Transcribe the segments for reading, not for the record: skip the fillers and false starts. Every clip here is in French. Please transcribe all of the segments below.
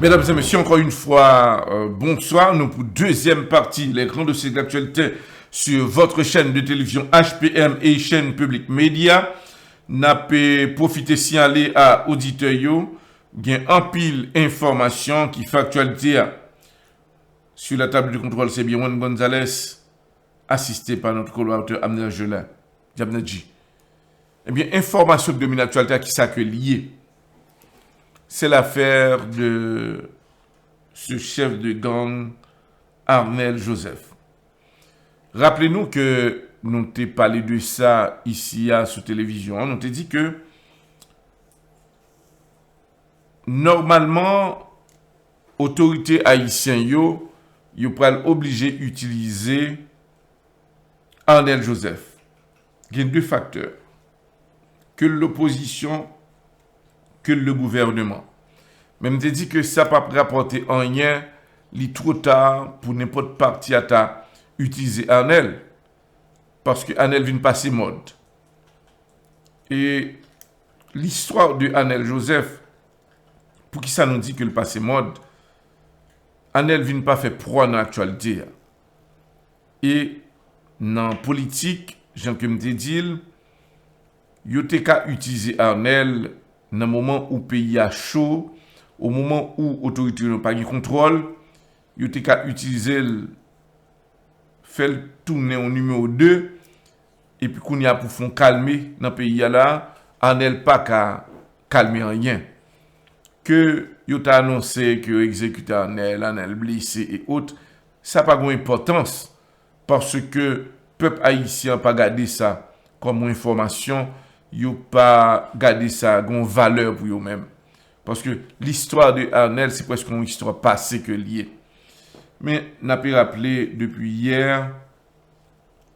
Mesdames et messieurs, encore une fois, bonsoir. Nous pour deuxième partie, les grands dossiers d'actualité sur votre chaîne de télévision HPM et chaîne publique média. N'a pas profité si aller à auditeurs yo, gain en pile information qui fait actualité sur la table de contrôle. C'est bien Juan Gonzalez, assisté par notre collaborateur Amner Gelin, Diabnadji. Eh bien, information de domine actualité qui s'accueille liée. C'est l'affaire de ce chef de gang, Arnel Joseph. Rappelez-nous que nous t'ai parlé de ça ici sur télévision. Nous t'ai dit que normalement, autorité haïtienne yo pral obligé d'utiliser Arnel Joseph. Il y a deux facteurs. Que l'opposition, que le gouvernement. Même te dit que ça pas rapporter en rien, li trop tard pour n'importe parti à ta utiliser Arnel. Parce que Arnel vient passer mode. Et l'histoire de Arnel Joseph, pour qui ça nous dit que le passé mode, Arnel vient pas faire proie dans l'actualité. Et dans la politique, Jean que me dit, yo te ka utiliser Arnel dans le moment où le pays a chaud, au moment où l'autorité n'a pas de contrôle, yo te ka utiliser faire tourner au numéro 2 et puis qu'on y a pour faire calmer dans le pays là, Arnel pas ka calmer rien. Que yo t'a annoncé que exécuté Arnel blessé et autres, ça n'a pas d'importance parce que peuple haïtien pas gardé ça comme information, yo pas gardé ça comme valeur pour eux même. Parce que l'histoire de Arnel, c'est presque une histoire passée que liée. Mais n'a pas rappelé depuis hier,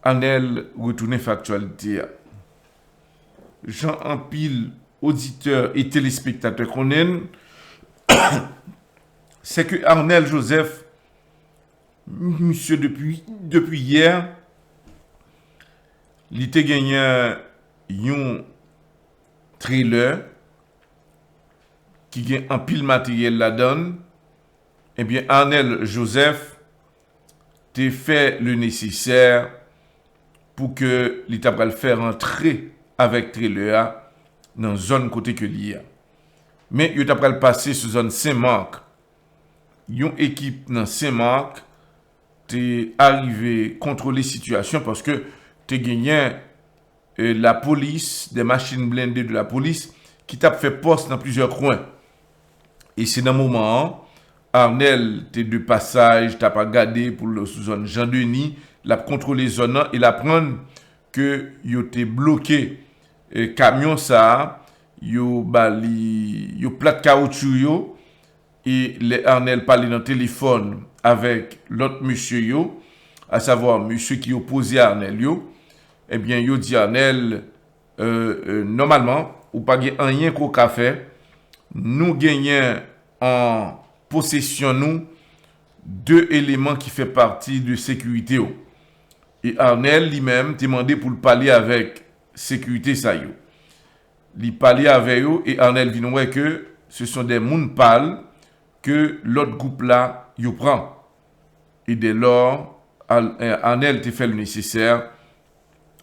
Arnel retourné factualité. Jean Empile, auditeur et téléspectateur qu'on aime, c'est que Arnel Joseph, monsieur depuis hier, il était gagné un trailer qui gagne un pile matériel là-dedans. Eh bien, Arnel Joseph t'a fait le nécessaire pour que l'État va le faire entrer avec trailer dans la zone côté que l'IA. Mais il t'a le passer sur zone Saint-Marc. Une équipe dans Saint-Marc t'es arrivé contrôler la situation parce que t'es gagné la police, des machines blindées de la police qui t'a fait poste dans plusieurs coins. Et c'est dans le moment, Arnel, t'es de passage, t'as pas gardé pour la zone Jean-Denis, la contrôler zone et la prendre que yo t'es bloqué camion ça, yo plat caoutchouc yo et les Arnel parlait dans le téléphone avec l'autre monsieur yo, à savoir monsieur qui opposait à Arnel yo. Eh bien, yo dit Arnel, normalement, ou pas rien qu'au café, nous gagnons en possession nous deux éléments qui font partie de sécurité. Et Arnel lui-même demandé pour le parler avec sécurité ça yo. Il parlait avec eux et Arnel vient ouais que ce sont des moun pâles que l'autre groupe là yo prend. Et dès lors, Arnel te fait le nécessaire.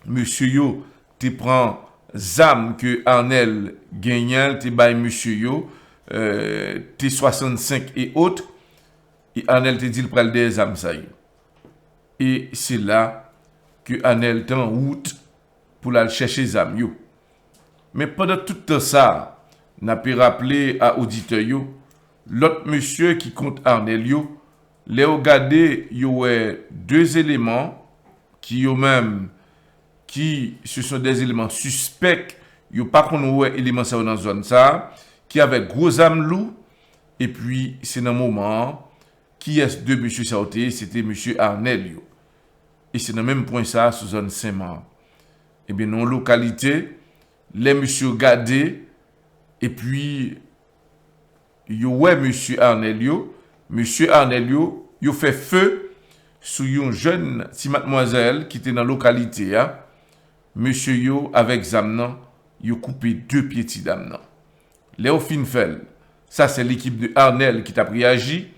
Monsieur yo te prend zam que Arnel gagnant te bay monsieur yo T65 et autres et Arnel te dit le pral des zam ça yo. Et c'est là que Arnel est en route pour aller chercher zam yo. Mais pendant tout ça, n'a pas rappelé à auditeur yo l'autre monsieur qui compte Arnel yo, les regardé yo deux éléments qui yo même qui ce sont des éléments suspects, yo pas qu'on ouais éléments ça dans zone ça, qui avec gros âme loup et puis c'est dans moment qui est de monsieur Sauté, c'était monsieur Arnel yo. Et c'est dans même point ça sous zone Saint-Marc. Et bien non localité, les monsieur gardé et puis yo ouais monsieur Arnel yo fait feu sur une jeune si mademoiselle qui était dans localité hein. Monsieur yo avec zamnan, yo coupé deux pieds ti damnan. Léo Finfel, ça c'est l'équipe de Arnel qui t'a réagi,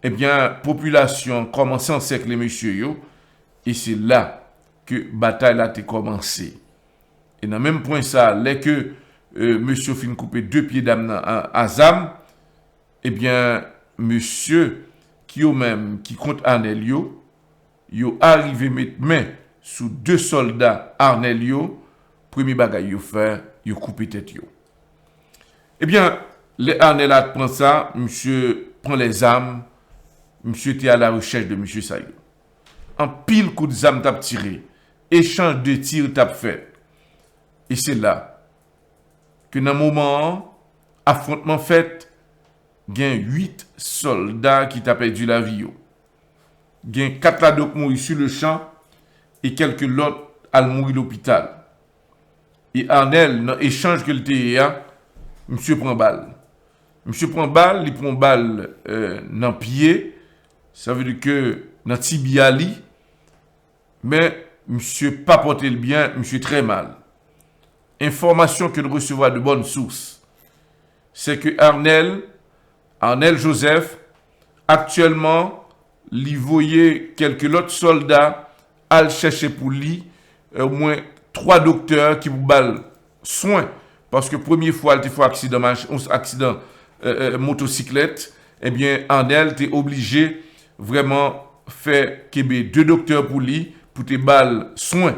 eh bien, population commence à encercler monsieur yo, et c'est là que bataille a été commencée. Et dans le même point ça, dès que monsieur fin couper 2 pieds d'âme à Zam, eh bien, monsieur qui au même, qui compte Arnel yo arrivé mettre main sous 2 soldats Arnel premier bagay yo fait, yo couper tête yo. Eh bien, les Arnel prend ça, monsieur prend les armes, monsieur était à la recherche de monsieur Sayo. En pile coup de zam t'a tiré, échange de tirs t'a fait. Et c'est là que dans un moment, affrontement fait, il y a 8 soldats qui t'a perdu la vie. Il y a 4 là qui mourent sur le champ et quelques autres à mourir à l'hôpital. Et Arnel, dans l'échange que le TEA, monsieur prend balle. Monsieur prend balle, il prend balle dans le pied, ça veut dire que dans le tibia, mais monsieur pas porté le bien, monsieur très mal. Information que nous recevons de bonnes sources, c'est que Arnel Joseph, actuellement, il voyait quelques autres soldats à chercher pour lui, au moins 3 docteurs qui vous ballent soin. Parce que première fois, il faut accident motocyclette, eh bien, Arnel était obligé vraiment faire qu'il y ait 2 docteurs pour lui, pour te balles soin.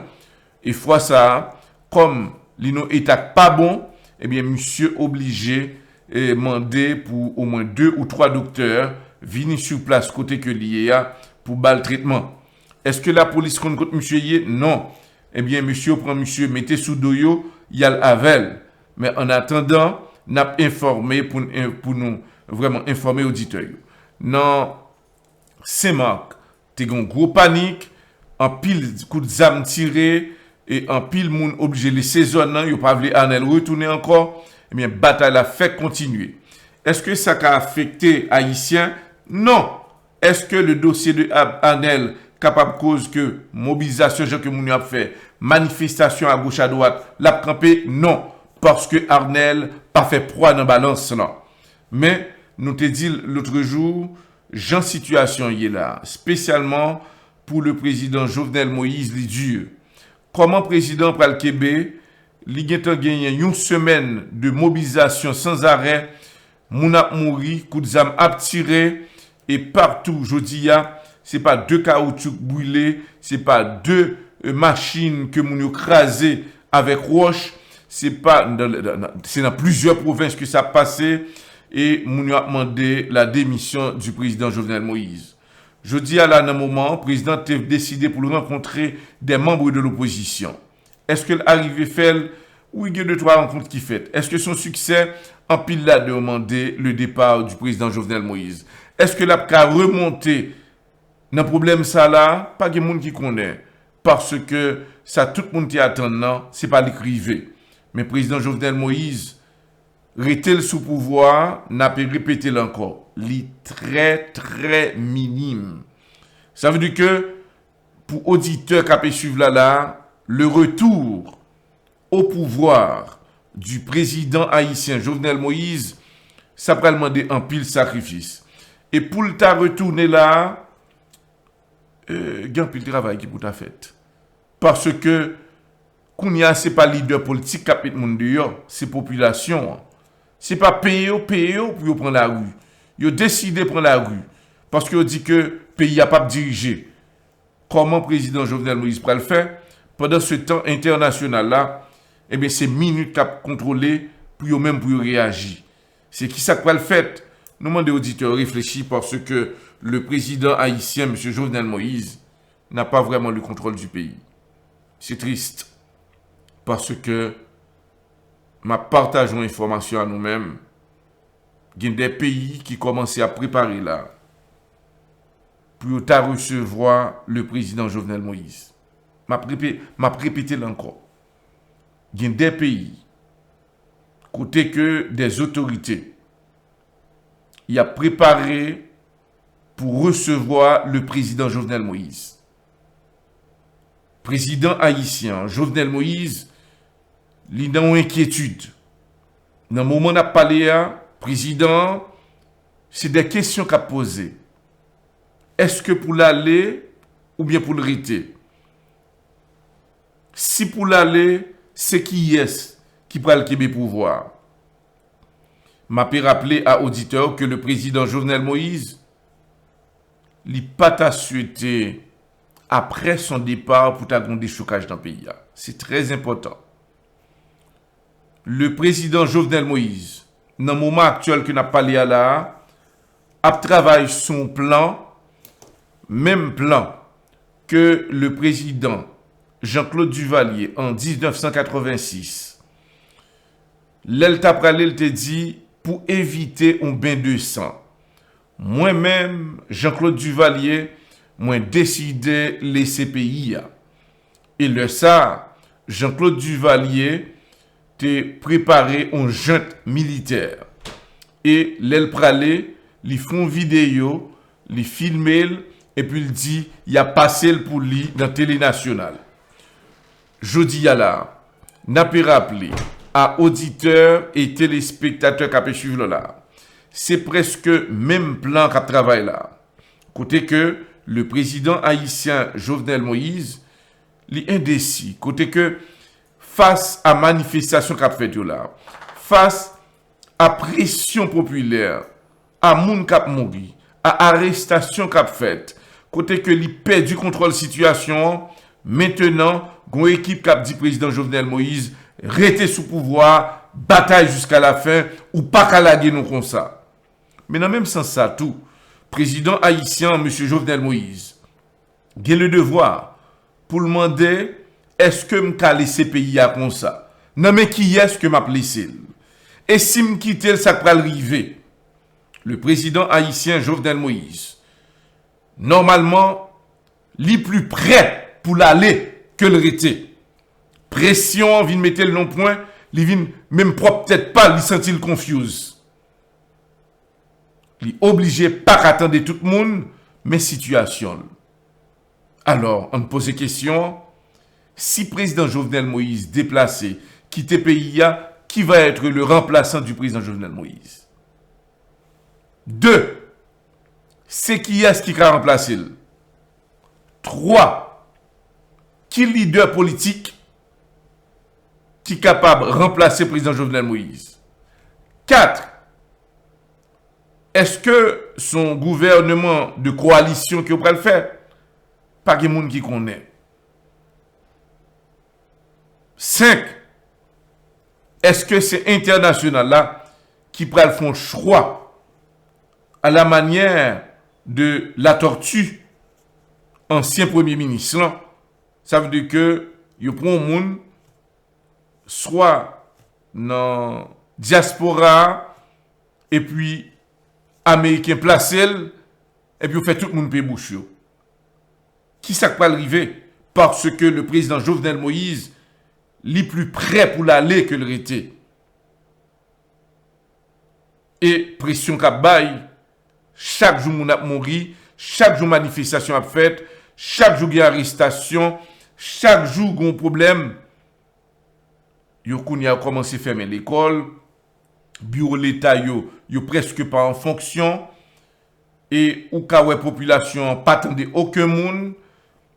Et fois ça, comme l'ino état pas bon, eh bien, monsieur obligé demander pour au moins 2 ou 3 docteurs venir sur place côté que lié a pour bal traitement. Est-ce que la police compte contre monsieur yé? Non. Eh bien, monsieur prend monsieur, mettez sous doyo, il y a l'avel. Mais en attendant, n'a informé pour nous vraiment informer auditeurs. Non, Saint-Marc, t'es une gros panique, en pile coup de zam tiré et en pile moun obligé les saisonnants, yo pas voulu Arnel retourner encore. Eh bien, bataille a fait continuer. Est-ce que ça a affecté Haïtiens? Non. Est-ce que le dossier de Arnel capable cause que mobilisation que moun a fait, manifestation à gauche à droite, l'a campé? Non. Parce que Arnel pas fait proie dans balance là. Mais nous te dit l'autre jour, Jean situation y est là, spécialement pour le président Jovenel Moïse li dur. Comment président pral Québec, li gen gagné une semaine de mobilisation sans arrêt, moun ap mouri, coup de zam ap tiré et partout jodi ya, c'est pas 2 caoutchouc brûlés, c'est pas 2 machines que moun yo crasé avec roche, c'est dans plusieurs provinces que ça a passé et moun yo a demandé la démission du président Jovenel Moïse. Je dis à un moment, le président a décidé pour rencontrer des membres de l'opposition. Est-ce que l'arrivée fait, ou il y a 2-3 rencontres qui fait? Est-ce que son succès empile là de demander le départ du président Jovenel Moïse? Est-ce que la a remonté dans le problème ça là? Pas de monde qui connaît. Parce que ça, tout le monde qui attend, non, c'est pas l'écrivé. Mais le président Jovenel Moïse, rester sous pouvoir, n'a pas répété encore. Li très très minime. Ça veut dire que pour auditeurs qui suivent là, le retour au pouvoir du président haïtien Jovenel Moïse, ça va demander un pile sacrifice. Et pour le ta retourner là, il y a un pile travail qui pour ta fait. Parce que Kounia, c'est pas leader politique qui a monde dehors, c'est population. C'est pas payer pour prendre la rue. Ils ont décidé de prendre la rue. Parce qu'ils ont dit que le pays n'a pas dirigé. Comment le président Jovenel Moïse peut le faire? Pendant ce temps international là, eh bien, c'est minutes qu'a contrôlé pour eux-mêmes pour réagir. C'est qui ça peut le faire? Nous demandons aux auditeurs réfléchir parce que le président haïtien, M. Jovenel Moïse, n'a pas vraiment le contrôle du pays. C'est triste. Parce que ma partageons l'information à nous-mêmes. Il y a des pays qui commencent à préparer là pour recevoir le président Jovenel Moïse. M'a répété là encore. Il y a des pays côté que des autorités y a préparé pour recevoir le président Jovenel Moïse. Président haïtien Jovenel Moïse, il a une inquiétude. Dans le moment où on a parlé, Président, c'est des questions qu'a posées. Est-ce que pour l'aller ou bien pour le rester? Si pour l'aller, c'est qui est qui prend le pouvoir? M'a rappelé à auditeur que le président Jovenel Moïse n'a pas souhaité après son départ pour avoir des chocages dans le pays. C'est très important. Le président Jovenel Moïse, dans le moment actuel que n'a parlé à là, a travaillé son plan, même plan que le président Jean-Claude Duvalier en 1986. L'Elta Pralé te dit pour éviter un bain de sang. Moi-même, Jean-Claude Duvalier, moi décidé laisser pays. Et le ça, Jean-Claude Duvalier te préparé un junte militaire. Et l'El Pralé, li font vidéo, li filmé, et puis il dit, il a passé pour lui dans Télé Nationale. Jodi là, n'a pas rappelé à auditeurs et téléspectateurs qui ont suivi là. C'est presque même plan qu'a travaillé là. Côté que le président haïtien Jovenel Moïse, li indécis. Côté que face à manifestation qu'a fait là, face à pression populaire, à moun k'ap mouri, à arrestation qu'a fait, côté que li perdu contrôle situation, maintenant, gon équipe qu'a dit président Jovenel Moïse, rester sous pouvoir, bataille jusqu'à la fin, ou pas qu'à la nous comme ça. Mais dans le même sens ça tout, président haïtien M. Jovenel Moïse, il a le devoir pour le demander est-ce que m'ka laissé pays à comme ça. Non mais qui est-ce que m'a laissé? Et si m'quitte ça va arriver. Le président haïtien Jovenel Moïse, normalement, li plus prêt pour l'aller que le rete. Pression vient mettre le long point, li vient même propre peut-être pas, li sentit confuse. Li obligé pas attendre tout le monde, mais situation. Alors, on pose question, si président Jovenel Moïse déplacé, quitte pays, qui va être le remplaçant du président Jovenel Moïse? 2. C'est qui est-ce qui va remplacer? 3. Qui leader politique qui est capable de remplacer le président Jovenel Moïse? 4. Est-ce que son gouvernement de coalition qui va le faire? Pas de monde qui connaît. 5. Est-ce que c'est international là qui prend le choix à la manière de la tortue, ancien premier ministre là? Ça veut dire que il prend un monde soit dans diaspora et puis américain placé et puis on fait tout le monde payer bouche. Qui ça va arriver? Parce que le président Jovenel Moïse est plus prêt pour l'aller que le rete. Et pression qu'a bail, chaque jour moun a mouri, chaque jour manifestation a fait, chaque jour il y a arrestation, chaque jour il y a un problème. Yo a commencé à fermer l'école, bureau l'État yo presque pas en fonction, et ou ka wè population pas attendait aucun monde,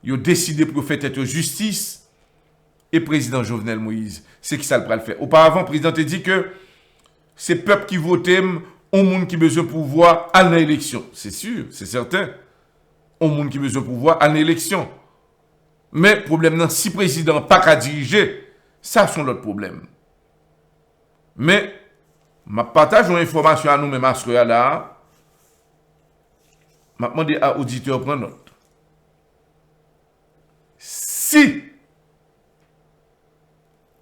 yo décidé pour faire tête justice, et président Jovenel Moïse, c'est qui ça le faire. Auparavant, le président a dit que c'est le peuple qui vote, un monde qui a besoin de pouvoir à l'élection. C'est sûr, c'est certain. Un monde qui a besoin de pouvoir à l'élection. Mais le problème, si le président n'a pas qu'à diriger, ça, c'est l'autre problème. Mais, je partage une information à nous-mêmes, là. Je demande à l'auditeur de prendre note. Si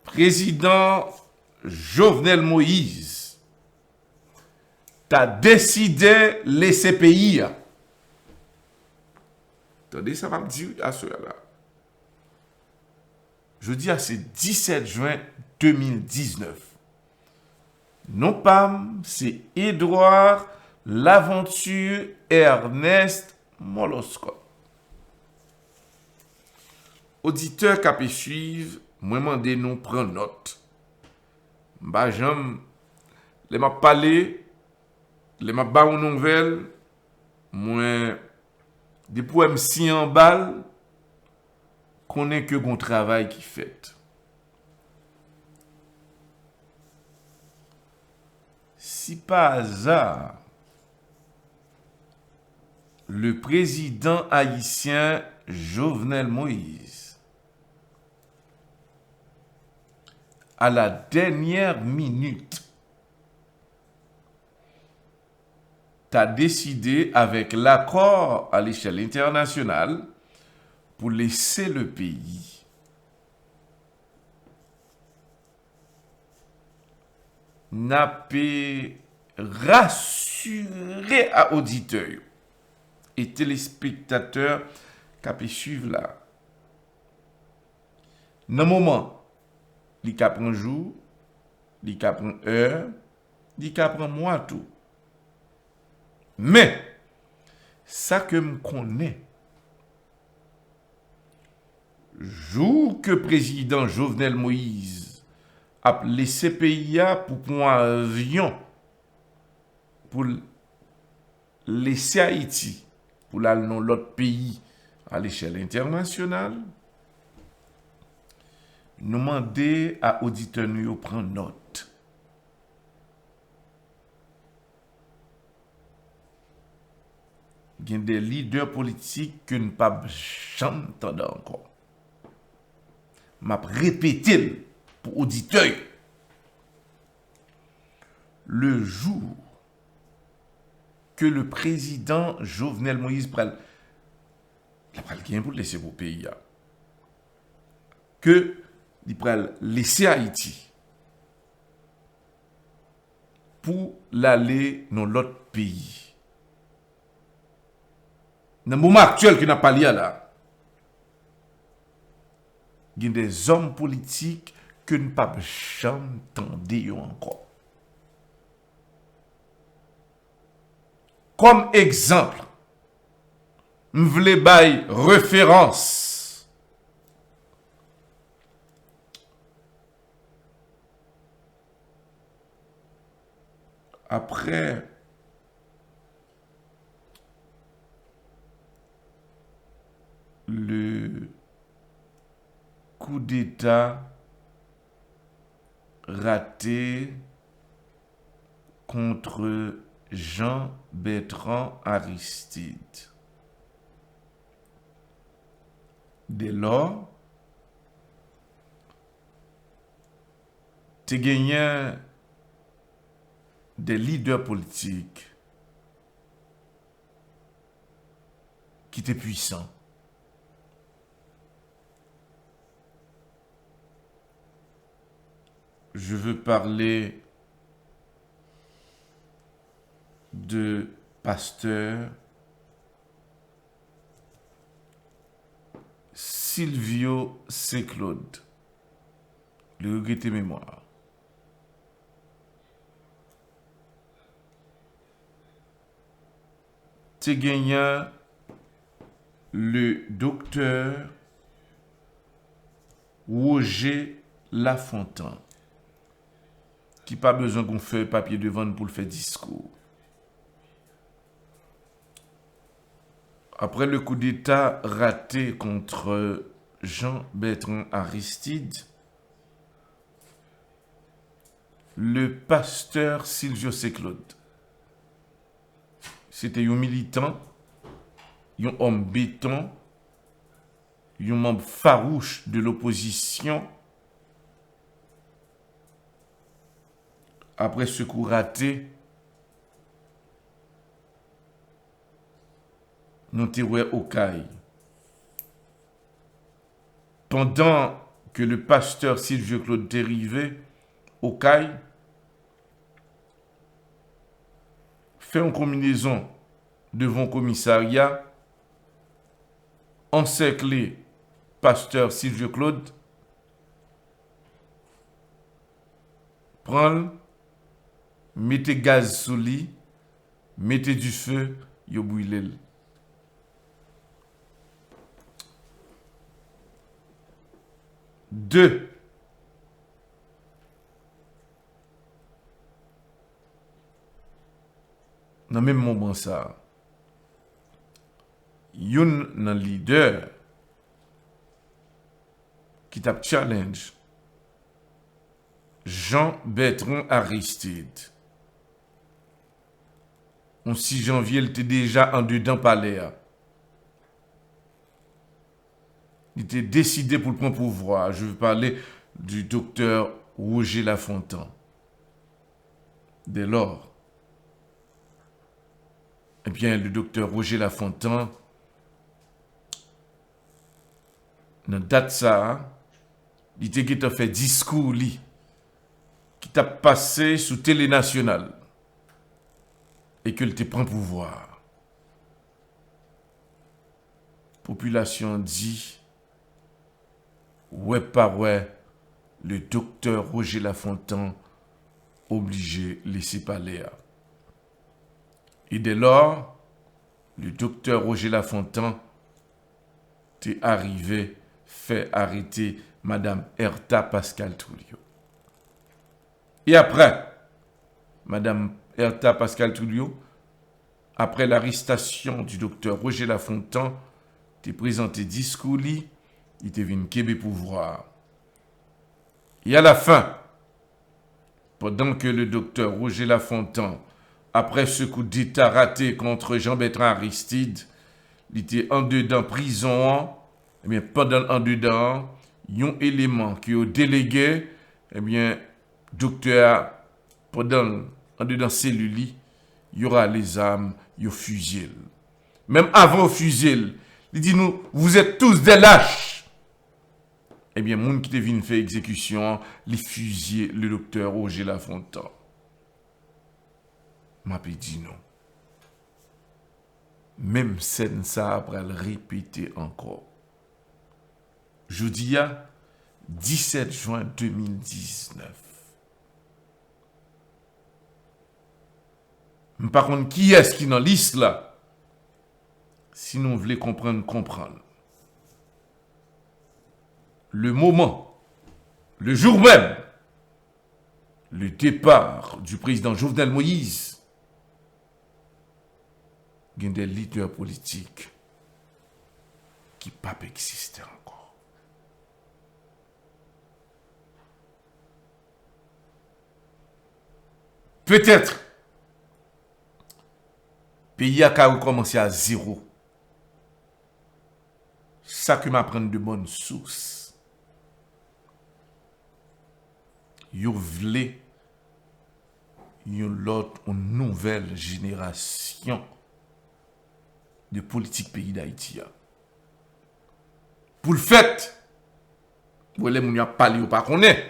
président Jovenel Moïse t'a décidé de laisser pays, attendez, ça va me dire à cela là. Je dis à c'est 17 juin 2019. Non pas, c'est Édouard L'Aventure Ernest Molosco. Auditeur qui a suivre, moi demandé nous prendre note. Bah j'aime les m'a parlé les m'a ba une nouvelle, moi, des poèmes si en balle, qu'on est que bon travail qui fait. Si par hasard, le président haïtien Jovenel Moïse, à la dernière minute, a décidé avec l'accord à l'échelle internationale pour laisser le pays. N'a pas rassuré à auditeurs et téléspectateurs qui pu suivre là. Dans le moment, il prend jour, il prend heure, il prend mois tout. Mais, ça que me connais, jour que président Jovenel Moïse a laissé pays pour prendre un avion pour laisser Haïti pour aller dans l'autre pays à l'échelle internationale, nous demander à auditeurs de prendre note. Il y a des leaders politiques que nous ne pas jamais entendu encore. M'a répété pour auditeurs. Le jour que le président Jovenel Moïse pral gagner pour laisser vos pays que il pral laisser Haïti pour l'aller dans l'autre pays. Dans le moment actuel qui n'a pas lié là, il y a des hommes politiques que nous ne pas jamais entendu encore. Comme exemple, je voulais bailler référence. Après le coup d'État raté contre Jean-Bertrand Aristide. Dès lors, tu gagné des leaders politiques qui étaient puissants. Je veux parler de pasteur Silvio C-Claude, le regretté mémoire. Tu gagné le docteur Roger Lafontaine, qui pas besoin qu'on fait papier devant pour le faire discours. Après le coup d'État raté contre Jean-Bertrand Aristide, le pasteur Silvio C-Claude, c'était un militant, un homme béton, un membre farouche de l'opposition. Après ce coup raté, nous étions au CAI. Pendant que le pasteur Silvio Claude dérivé au CAI, fait une combinaison devant le commissariat, encerclé pasteur Silvio Claude, prend, mettez gaz sous lui, mettez du feu, yo bouillet. Deux, même moment ça, yon nan leader qui t'a challenge Jean-Bertrand Aristide. On 6 janvier, il était déjà en dedans palais. Il était décidé pour le prendre pouvoir. Je veux parler du docteur Roger Lafontaine. Dès lors, eh bien, le docteur Roger Lafontaine, dans date ça, il était fait discours li, qui t'a passé sous télé nationale et qu'il te prend pouvoir. Population dit, ouais pas ouais, le docteur Roger Lafontaine obligé laisser parler. Et dès lors, le docteur Roger Lafontaine est arrivé, fait arrêter Madame Herta Pascal Trujillo. Et après, Madame Herta Pascal Trujillo, après l'arrestation du docteur Roger Lafontaine, t'es présenté discours li, il te venu Québec pouvoir. Et à la fin, pendant que le docteur Roger Lafontaine, après ce coup d'état raté contre Jean-Bertrand Aristide, il était en dedans prison, eh bien, pendant en dedans, un élément qui est délégué, eh bien, docteur, pendant en dedans cellule, il y aura les armes, il y a fusil. Même avant le fusil, il dit nous, vous êtes tous des lâches. Eh bien, moun qui te vient faire exécution, les fusillés, le docteur Roger Lafontaine. M'a dit non. Même scène ça après le répéter encore. Jeudi 17 juin 2019. Par contre, qui est-ce qui est dans la liste là? Si nous voulons comprendre. Le moment, le jour même, le départ du président Jovenel Moïse, il y a des leaders politiques qui ne peuvent pas exister encore. Peut-être, le pays a recommencé à zéro. Ça que m'apprend de bonnes sources. Yo vle une nouvelle génération de politique pays d'Haïti. Pour le fait, vous les moun y a parlé ou pas connaît.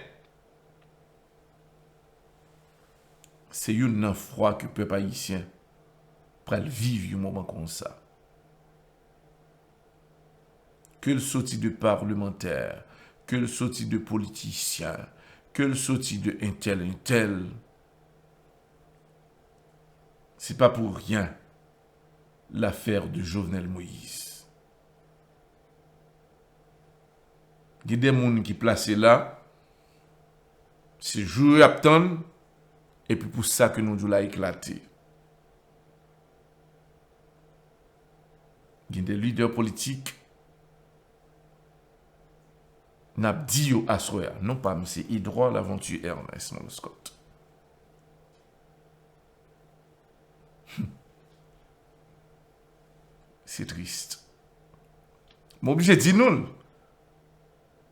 C'est une froid que le peuple haïtien pral vivre un moment comme ça. Que le sorti de parlementaires, que le sorti de politiciens, que le sorti de un tel, c'est pas pour rien l'affaire de Jovenel Moïse. Il y a des gens qui placés là, c'est jouer à attendre, et puis pour ça que nous devons éclater. Il y a des leaders politiques n'a dit à soi, non pas M. Hydro l'aventure Ernest Scott. C'est triste. Mais obligé de dire non.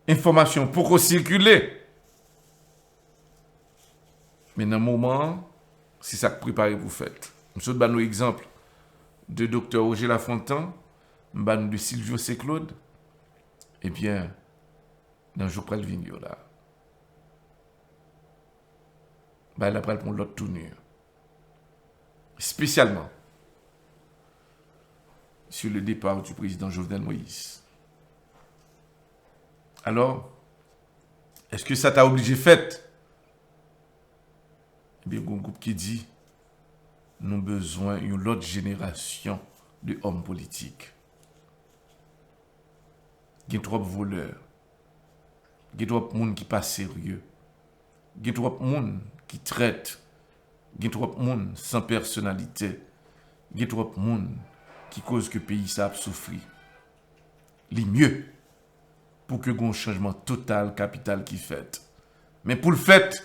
Information pour circuler. Mais dans le moment, c'est ça que préparez pour faites. Je vais donner un exemple de Dr. Roger Lafontaine, de Silvio C-Claude. Eh bien, dans le jour près le vigno là. Elle après pour l'autre tournure. Spécialement sur le départ du président Jovenel Moïse. Alors, est-ce que ça t'a obligé fait? Eh bien, il y a un groupe qui dit nous avons besoin d'une autre génération de hommes politiques. Il y a trop de voleurs. Il y a trop de monde qui pas sérieux. Il y a trop de monde qui traite. Il y a trop de monde sans personnalité. il y a trop de monde qui cause que le pays ça a souffri. Les mieux pour que un changement total capital qui fait. Mais pour le fait,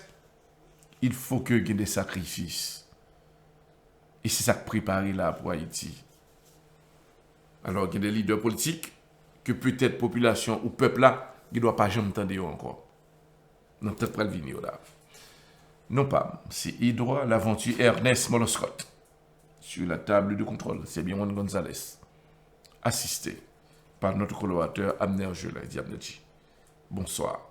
il faut que y ait des sacrifices. Et c'est ça que préparer là pour Haïti. Alors, il y a des leaders politiques que peut-être population ou peuple là, il ne doit pas jamais entendre encore. Non, peut-être pas le venir là. Non pas, c'est Hydro, l'aventure Ernest Moloscott. Sur la table de contrôle, c'est bien Juan Gonzalez. Assisté par notre collaborateur Amner Gelin Diabnetti. Bonsoir.